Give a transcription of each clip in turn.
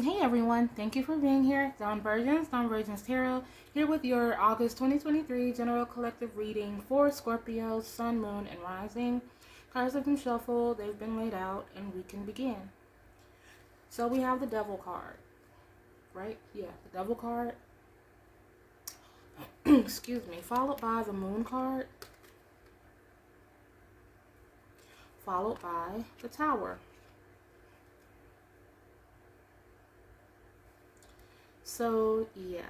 Hey everyone, thank you for being here. Dawn Virgins Tarot, here with your August 2023 General Collective Reading for Scorpio, Sun, Moon, and Rising. Cards have been shuffled, they've been laid out, and we can begin. So we have the Devil card, right? Yeah, the Devil card. Excuse me. Followed by the Moon card. Followed by the Tower. So yeah,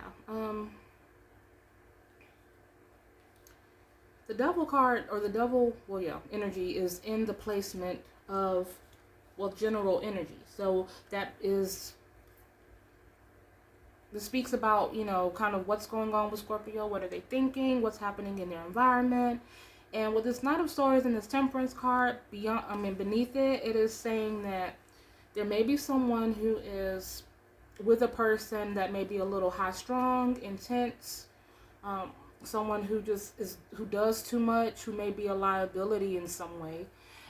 the Devil card, or the Devil, well, yeah, energy is in the placement of, well, general energy. So this speaks about, kind of what's going on with Scorpio, what are they thinking, what's happening in their environment. And with this Knight of Swords and this Temperance card, beneath it, it is saying that there may be someone who is with a person that may be a little high strung, intense, someone who who does too much, who may be a liability in some way.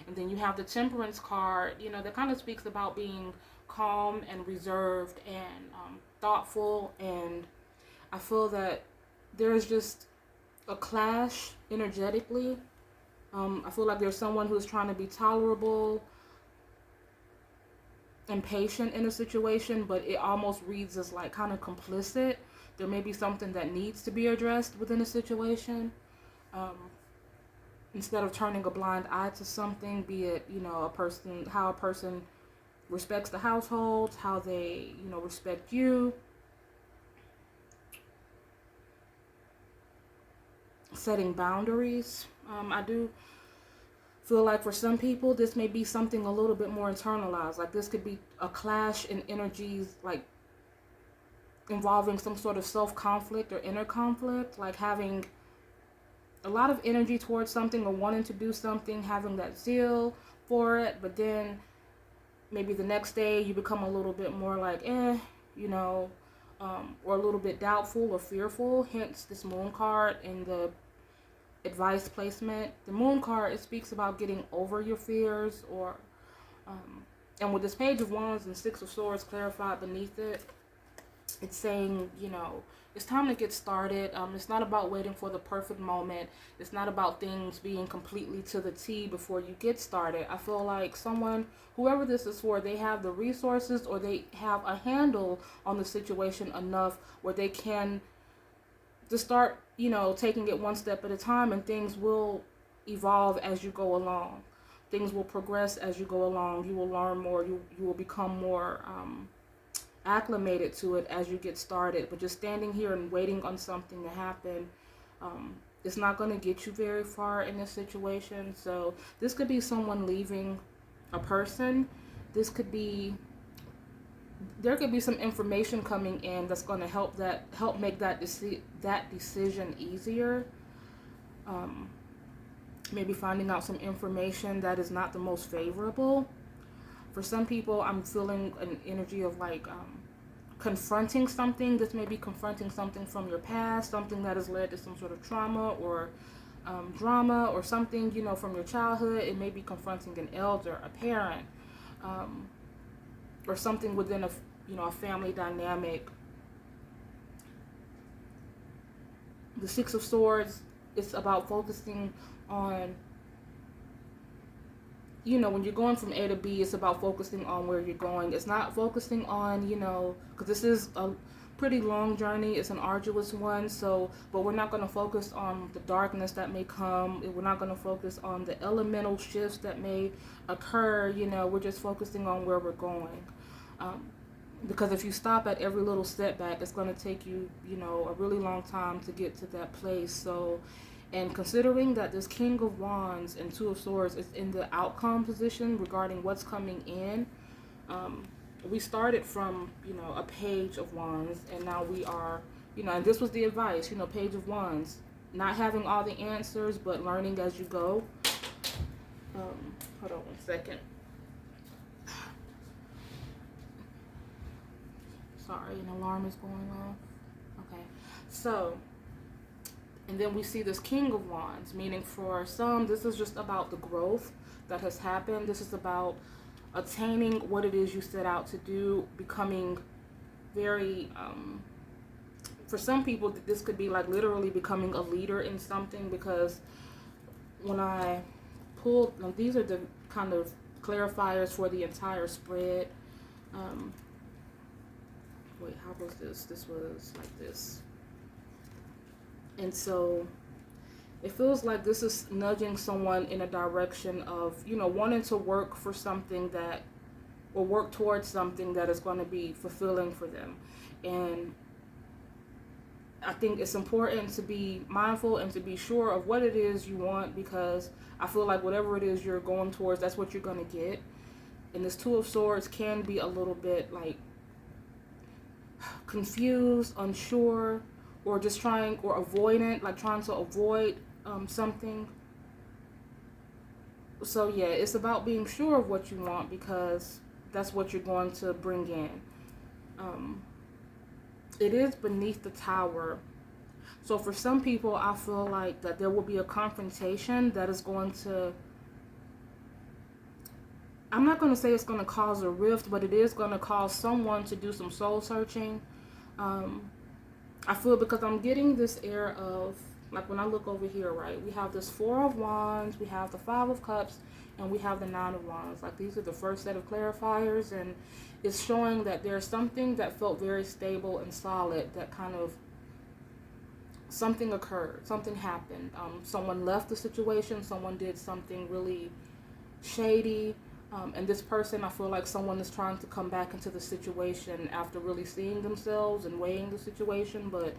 And then you have the Temperance card, that kind of speaks about being calm and reserved and thoughtful. And I feel that there's just a clash energetically. I feel like there's someone who's trying to be tolerable and patient in a situation, but it almost reads as like kind of complicit. There may be something that needs to be addressed within a situation. Instead of turning a blind eye to something, be it, how a person respects the household, how they, respect you. Setting boundaries. I do feel like for some people, this may be something a little bit more internalized. Like this could be a clash in energies, like involving some sort of self-conflict or inner conflict, like having a lot of energy towards something or wanting to do something, having that zeal for it, but then maybe the next day you become a little bit more like, or a little bit doubtful or fearful. Hence this Moon card in the advice placement. The Moon card, it speaks about getting over your fears, or and with this Page of Wands and Six of Swords clarified beneath it, it's saying, it's time to get started. It's not about waiting for the perfect moment. It's not about things being completely to the T before you get started. I feel like whoever this is for, they have the resources, or they have a handle on the situation enough where they can just start, taking it one step at a time, and things will evolve as you go along. Things will progress as you go along. You will learn more. You will become more acclimated to it as you get started. But just standing here and waiting on something to happen, it's not going to get you very far in this situation. So this could be someone leaving a person. There could be some information coming in that's going to help make that decision easier. Maybe finding out some information that is not the most favorable. For some people, I'm feeling an energy of like confronting something. This may be confronting something from your past, something that has led to some sort of trauma or drama, or something, from your childhood. It may be confronting an elder, a parent, or something within a family dynamic. The Six of Swords, it's about focusing on, when you're going from A to B, it's about focusing on where you're going. It's not focusing on, because this is a pretty long journey. It's an arduous one. But we're not going to focus on the darkness that may come. We're not going to focus on the elemental shifts that may occur. We're just focusing on where we're going. Because if you stop at every little setback, it's going to take you, a really long time to get to that place. So, and considering that this King of Wands and Two of Swords is in the outcome position regarding what's coming in, we started from, a Page of Wands, and now we are, and this was the advice, Page of Wands, not having all the answers, but learning as you go. Hold on one second. Sorry, an alarm is going off. Okay, so, and then we see this King of Wands, meaning for some, this is just about the growth that has happened. This is about attaining what it is you set out to do, becoming very, for some people, this could be like literally becoming a leader in something, because when I pulled, these are the kind of clarifiers for the entire spread. Wait, how was this? This was like this. And so it feels like this is nudging someone in a direction of, wanting to work for something that, or work towards something that is going to be fulfilling for them. And I think it's important to be mindful and to be sure of what it is you want, because I feel like whatever it is you're going towards, that's what you're going to get. And this Two of Swords can be a little bit like confused, unsure, or just trying, or avoidant, like trying to avoid something. So yeah, it's about being sure of what you want, because that's what you're going to bring in. It is beneath the Tower. So for some people, I feel like that there will be a confrontation that is going to, I'm not going to say it's going to cause a rift, but it is going to cause someone to do some soul searching. I feel, because I'm getting this air of, like when I look over here, right, we have this Four of Wands, we have the Five of Cups, and we have the Nine of Wands. Like these are the first set of clarifiers, and it's showing that there's something that felt very stable and solid that kind of, something occurred, something happened. Someone left the situation, someone did something really shady. And this person, I feel like someone is trying to come back into the situation after really seeing themselves and weighing the situation, but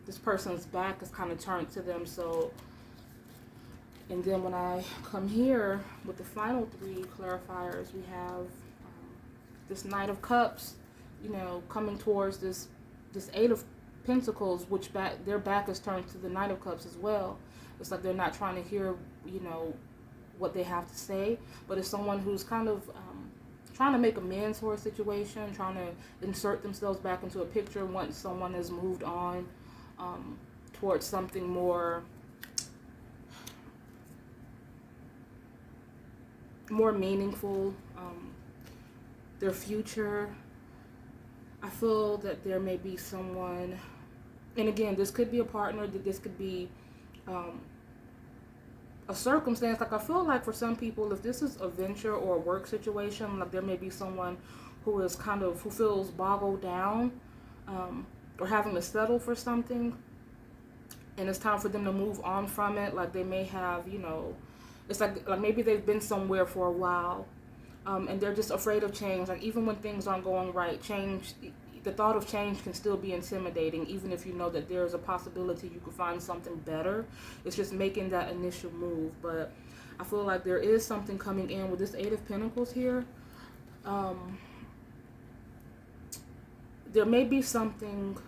this person's back is kind of turned to them. So, and then when I come here with the final three clarifiers, we have this Knight of Cups, coming towards this Eight of Pentacles, which their back is turned to the Knight of Cups as well. It's like they're not trying to hear, what they have to say, but it's someone who's kind of trying to make amends for a situation, trying to insert themselves back into a picture once someone has moved on towards something more meaningful, their future. I feel that there may be someone, and again, this could be a partner, this could be a circumstance. Like I feel like for some people, if this is a venture or a work situation, like there may be someone who is who feels boggled down, or having to settle for something, and it's time for them to move on from it. Like they may have, it's like maybe they've been somewhere for a while, and they're just afraid of change. Like even when things aren't going right, the thought of change can still be intimidating, even if you know that there's a possibility you could find something better. It's just making that initial move. But I feel like there is something coming in with this Eight of Pentacles here. There may be something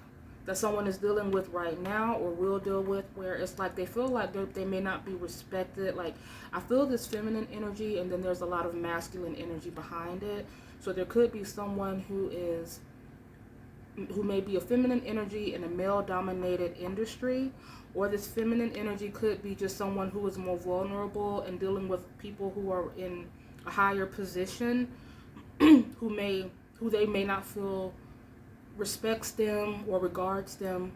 that someone is dealing with right now or will deal with, where it's like they feel like they may not be respected. Like I feel this feminine energy, and then there's a lot of masculine energy behind it. So there could be someone who may be a feminine energy in a male-dominated industry, or this feminine energy could be just someone who is more vulnerable and dealing with people who are in a higher position, who they may not feel respects them or regards them.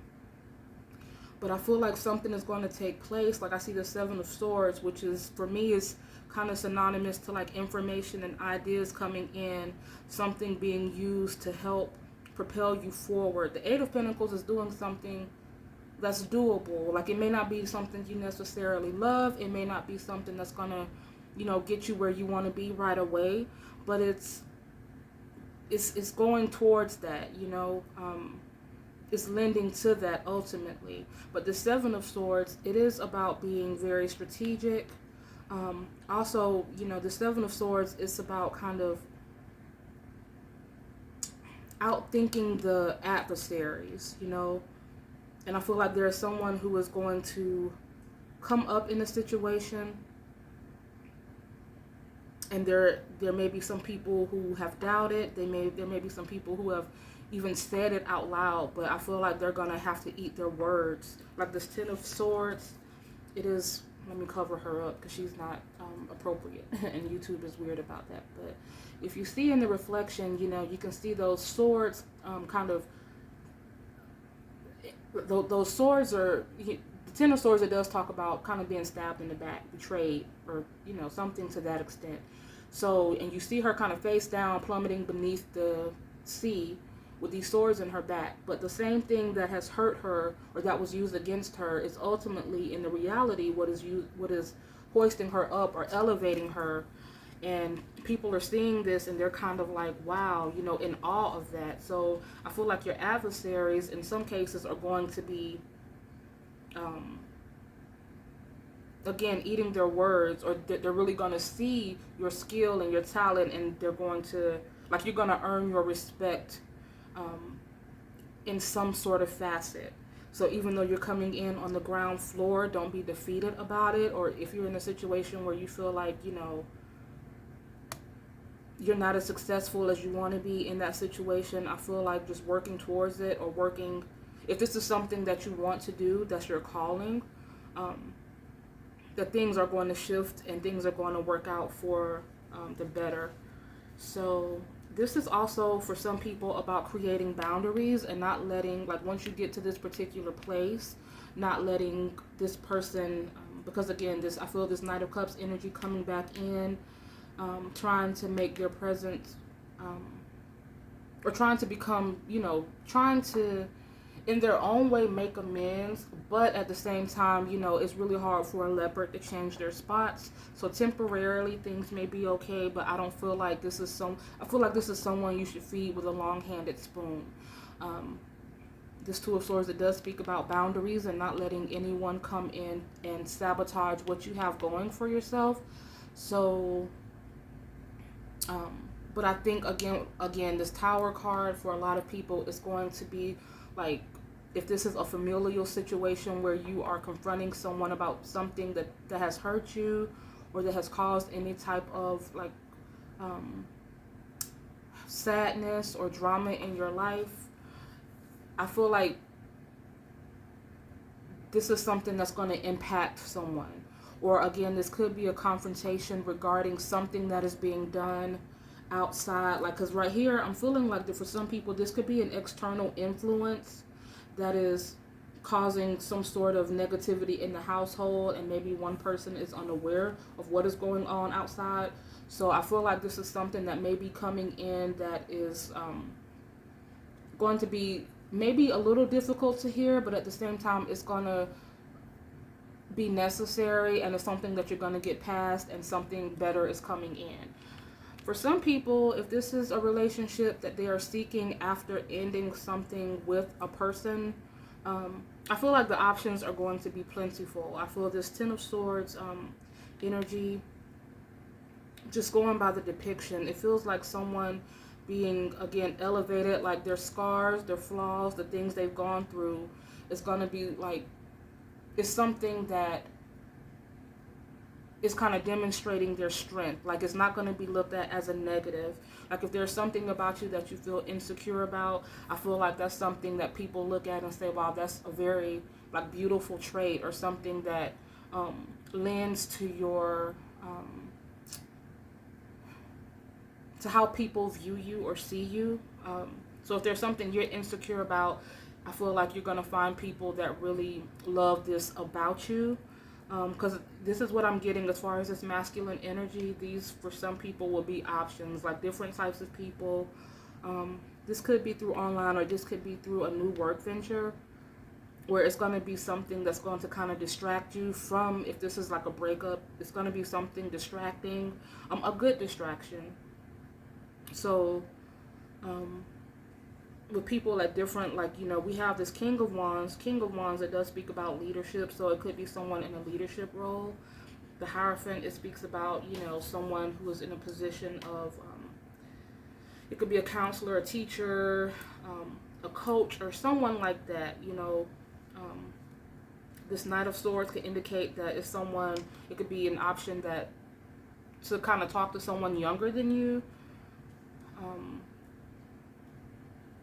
But I feel like something is going to take place. Like I see the Seven of Swords, which is, for me, is kind of synonymous to like information and ideas coming in, something being used to help propel you forward. The Eight of Pentacles is doing something that's doable. Like it may not be something you necessarily love. It may not be something that's gonna, get you where you want to be right away. But it's going towards that. It's lending to that ultimately. But the Seven of Swords, it is about being very strategic. Also, the Seven of Swords is about kind of outthinking the adversaries, and I feel like there's someone who is going to come up in a situation, and there may be some people who have doubted. There may be some people who have even said it out loud, but I feel like they're gonna have to eat their words. Like this Ten of Swords, it is let me cover her up because she's not appropriate, and YouTube is weird about that. But if you see in the reflection, you know, you can see those swords kind of, those swords are, the Ten of Swords, it does talk about kind of being stabbed in the back, betrayed, or, you know, something to that extent. So, and you see her kind of face down, plummeting beneath the sea with these swords in her back. But the same thing that has hurt her or that was used against her is ultimately, in the reality, what is hoisting her up or elevating her. And people are seeing this and they're kind of like, wow, you know, in awe of that. So I feel like your adversaries in some cases are going to be, again, eating their words, or they're really going to see your skill and your talent, and they're going to, like, you're going to earn your respect in some sort of facet. So even though you're coming in on the ground floor, don't be defeated about it. Or if you're in a situation where you feel like, you know, you're not as successful as you want to be in that situation, I feel like just working towards it, or working, if this is something that you want to do, that's your calling, that things are going to shift and things are going to work out for the better. So this is also for some people about creating boundaries and not letting, like, once you get to this particular place, not letting this person, because again, this, I feel this Knight of Cups energy coming back in, trying to make their presence, or trying to become, you know, trying to, in their own way, make amends, but at the same time, you know, it's really hard for a leopard to change their spots. So temporarily things may be okay, but I don't feel like this is I feel like this is someone you should feed with a long-handed spoon. This Two of Swords, it does speak about boundaries and not letting anyone come in and sabotage what you have going for yourself. So, but I think again, this Tower card for a lot of people is going to be like, if this is a familial situation where you are confronting someone about something that has hurt you, or that has caused any type of like sadness or drama in your life, I feel like this is something that's going to impact someone. Or again, this could be a confrontation regarding something that is being done outside. Like, because right here, I'm feeling like that for some people, this could be an external influence that is causing some sort of negativity in the household, and maybe one person is unaware of what is going on outside. So I feel like this is something that may be coming in that is going to be maybe a little difficult to hear, but at the same time, it's going to be necessary, and it's something that you're going to get past, and something better is coming in. For some people, if this is a relationship that they are seeking after ending something with a person, I feel like the options are going to be plentiful. I feel this Ten of Swords energy, just going by the depiction, it feels like someone being, again, elevated, like their scars, their flaws, the things they've gone through, is going to be like, it's something that is kind of demonstrating their strength. Like, it's not going to be looked at as a negative. Like, if there's something about you that you feel insecure about, I feel like that's something that people look at and say, wow, that's a very, like, beautiful trait, or something that lends to your, to how people view you or see you. So if there's something you're insecure about, I feel like you're going to find people that really love this about you. Because this is what I'm getting as far as this masculine energy. These, for some people, will be options, like different types of people. This could be through online, or this could be through a new work venture, where it's going to be something that's going to kind of distract you from, if this is like a breakup, it's going to be something distracting, a good distraction. So, with people at different, like, you know, we have this King of Wands, it does speak about leadership, so it could be someone in a leadership role. The Hierophant, it speaks about, you know, someone who is in a position of, it could be a counselor, a teacher, a coach, or someone like that, you know. This Knight of Swords could indicate that if someone, it could be an option that, to kind of talk to someone younger than you,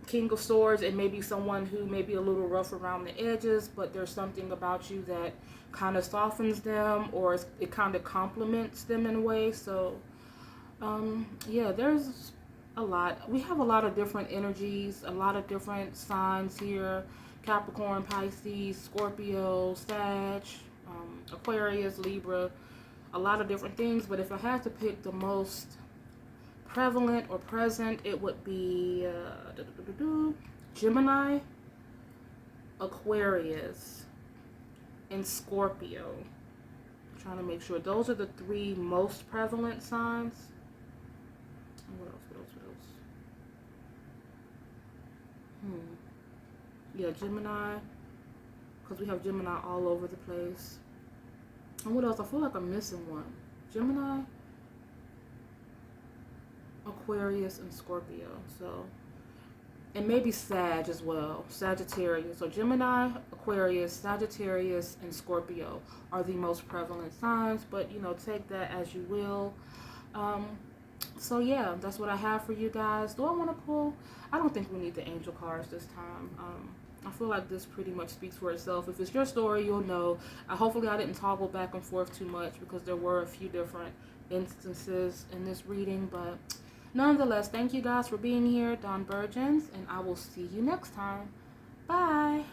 King of Swords, it may be someone who may be a little rough around the edges, but there's something about you that kind of softens them, or it kind of complements them in a way. So, yeah, there's a lot. We have a lot of different energies, a lot of different signs here. Capricorn, Pisces, Scorpio, Sag, Aquarius, Libra, a lot of different things. But if I had to pick the most prevalent or present, it would be Gemini, Aquarius, and Scorpio. I'm trying to make sure those are the 3 most prevalent signs. What else? Yeah, Gemini, because we have Gemini all over the place. And what else? I feel like I'm missing one. Gemini, Aquarius, and Scorpio. So, and maybe Sag as well. Sagittarius. So Gemini, Aquarius, Sagittarius, and Scorpio are the most prevalent signs. But, you know, take that as you will. So yeah, that's what I have for you guys. Do I want to pull? I don't think we need the angel cards this time. I feel like this pretty much speaks for itself. If it's your story, you'll know. Hopefully I didn't toggle back and forth too much, because there were a few different instances in this reading. But nonetheless, thank you guys for being here, Dawn Virgins, and I will see you next time. Bye.